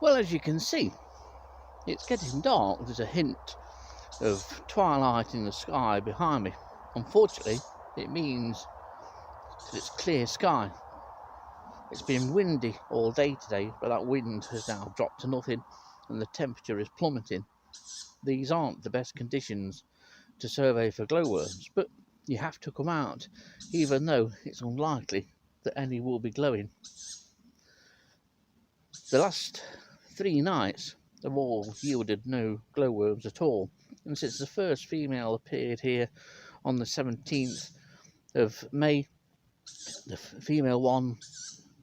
Well, as you can see, it's getting dark. There's a hint of twilight in the sky behind me. Unfortunately, it means that it's clear sky. It's been windy all day today, but that wind has now dropped to nothing and the temperature is plummeting. These aren't the best conditions to survey for glowworms, but you have to come out, even though it's unlikely that any will be glowing. The last 3 nights have all yielded no glowworms at all, and since the first female appeared here on the 17th of May, the female one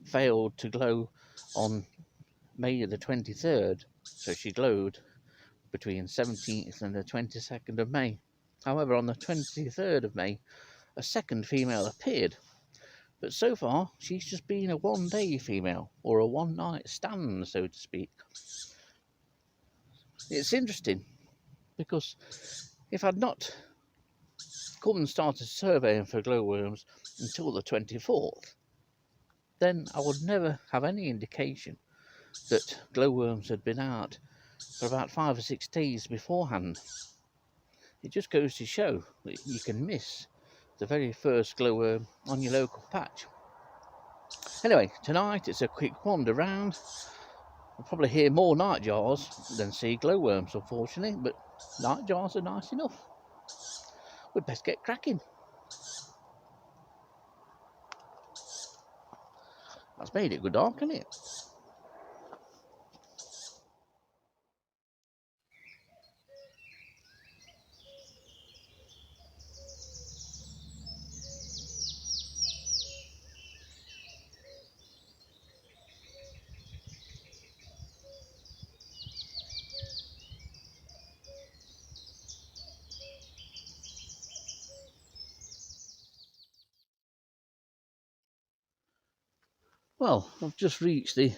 failed to glow on May the 23rd, so she glowed between 17th and the 22nd of May. However, on the 23rd of May, a second female appeared, but so far she's just been a one-day female, or a one-night stand, so to speak. It's interesting, because if I'd not come and started surveying for glowworms until the 24th, then I would never have any indication that glowworms had been out for about 5 or 6 days beforehand. It just goes to show that you can miss the very first glowworm on your local patch. Anyway, tonight it's a quick wander round. I'll probably hear more nightjars than see glowworms, unfortunately, but nightjars are nice enough. We'd best get cracking. That's made it good dark, hasn't it? Well, I've just reached the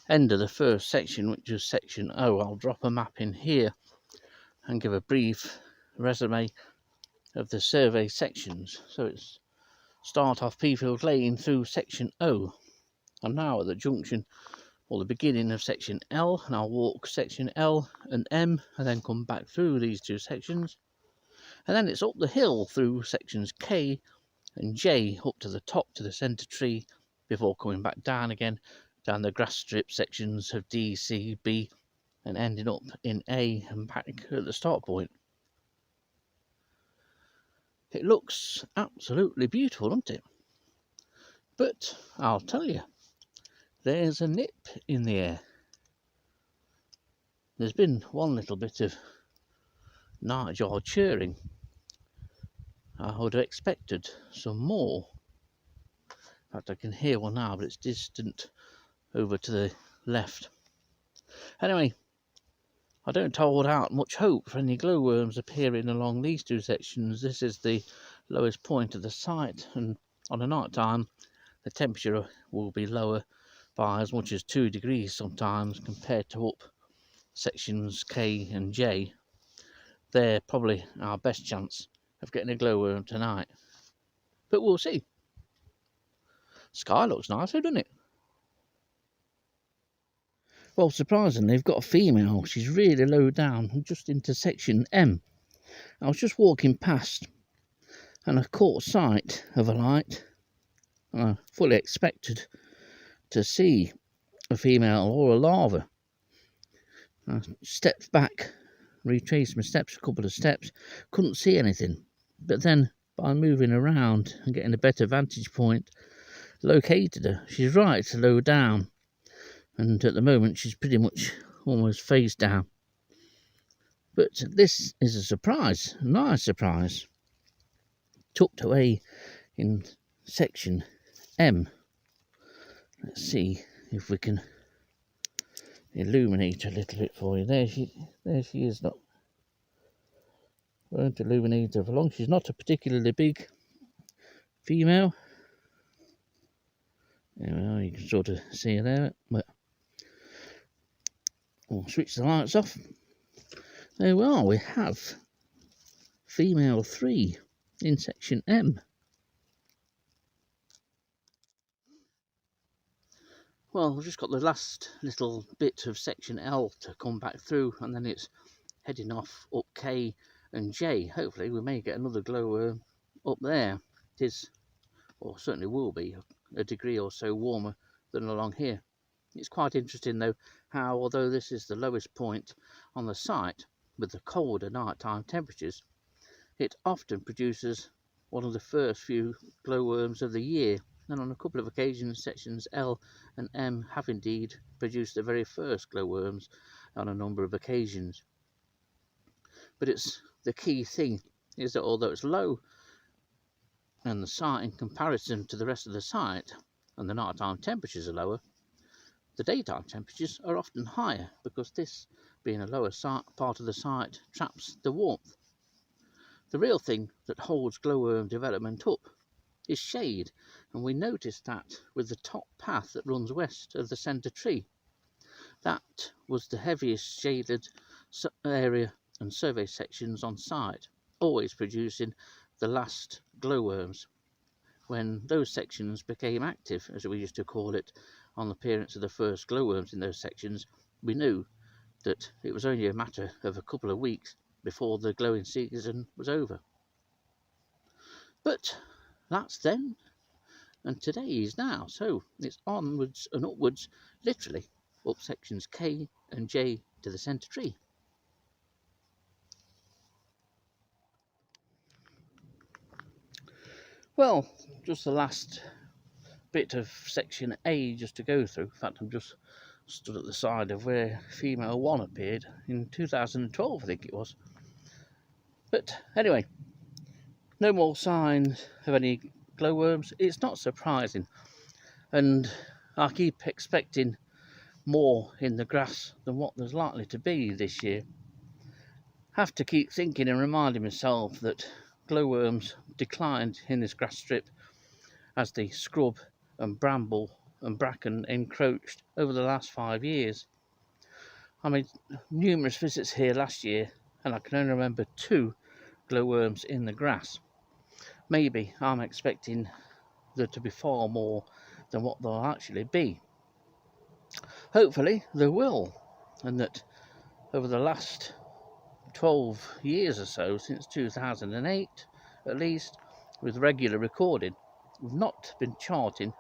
end of the first section, which is section O. I'll drop a map in here and give a brief resume of the survey sections. So it's start off Peafield Lane through section O. I'm now at the junction or the beginning of section L, and I'll walk section L and M and then come back through these 2 sections, and then it's up the hill through sections K and J up to the top to the centre tree before coming back down again down the grass strip sections of D, C, B, and ending up in A and back at the start point. It looks absolutely beautiful, doesn't it? But I'll tell you, there's a nip in the air. There's been one little bit of nightjar chirring. I would have expected some more. In fact, I can hear one now, but it's distant over to the left. Anyway, I don't hold out much hope for any glowworms appearing along these 2 sections. This is the lowest point of the site, and on a night time the temperature will be lower by as much as 2 degrees sometimes compared to up sections K and J. They're probably our best chance of getting a glowworm tonight, but we'll see. Sky looks nicer, doesn't it? Well, surprisingly, they've got a female. She's really low down, just into section M. I was just walking past and I caught sight of a light. I fully expected to see a female or a larva. I stepped back, retraced my steps, a couple of steps, couldn't see anything. But then, by moving around and getting a better vantage point, located her. She's right low down, and at the moment she's pretty much almost face down. But this is a surprise, a nice surprise. Tucked away in section M. Let's see if we can illuminate her a little bit for you. There she is. Not won't illuminate her for long. She's not a particularly big female. Well, you can sort of see her there, but we'll switch the lights off. There we are. We have female 3 in section M. Well, we've just got the last little bit of section L to come back through, and then it's heading off up K and J. Hopefully we may get another glowworm up there. It is, or certainly will be, a degree or so warmer than along here. It's quite interesting though how, although this is the lowest point on the site with the colder nighttime temperatures, it often produces one of the first few glowworms of the year, and on a couple of occasions sections L and M have indeed produced the very first glowworms on a number of occasions. But it's the key thing is that although it's low and the site in comparison to the rest of the site and the nighttime temperatures are lower, the daytime temperatures are often higher because this, being a lower part of the site, traps the warmth. The real thing that holds glowworm development up is shade, and we notice that with the top path that runs west of the centre tree. That was the heaviest shaded area and survey sections on site, always producing the last glowworms. When those sections became active, as we used to call it, on the appearance of the first glowworms in those sections, we knew that it was only a matter of a couple of weeks before the glowing season was over. But that's then, and today is now, so it's onwards and upwards, literally, up sections K and J to the centre tree. Well, just the last bit of section A just to go through. In fact, I'm just stood at the side of where female 1 appeared in 2012, I think it was. But anyway, no more signs of any glowworms. It's not surprising, and I keep expecting more in the grass than what there's likely to be this year. Have to keep thinking and reminding myself that glowworms declined in this grass strip as the scrub and bramble and bracken encroached over the last 5 years. I made numerous visits here last year and I can only remember 2 glowworms in the grass. Maybe I'm expecting there to be far more than what there'll actually be. Hopefully there will, and that over the last 12 years or so, since 2008 at least, with regular recording, we've not been charting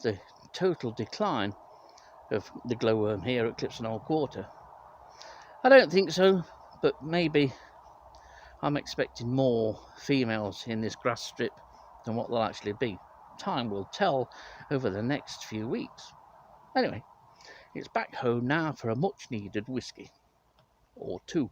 the total decline of the glowworm here at Clipston Old Quarter. I don't think so, but maybe I'm expecting more females in this grass strip than what they'll actually be. Time will tell over the next few weeks. Anyway, it's back home now for a much needed whisky or 2.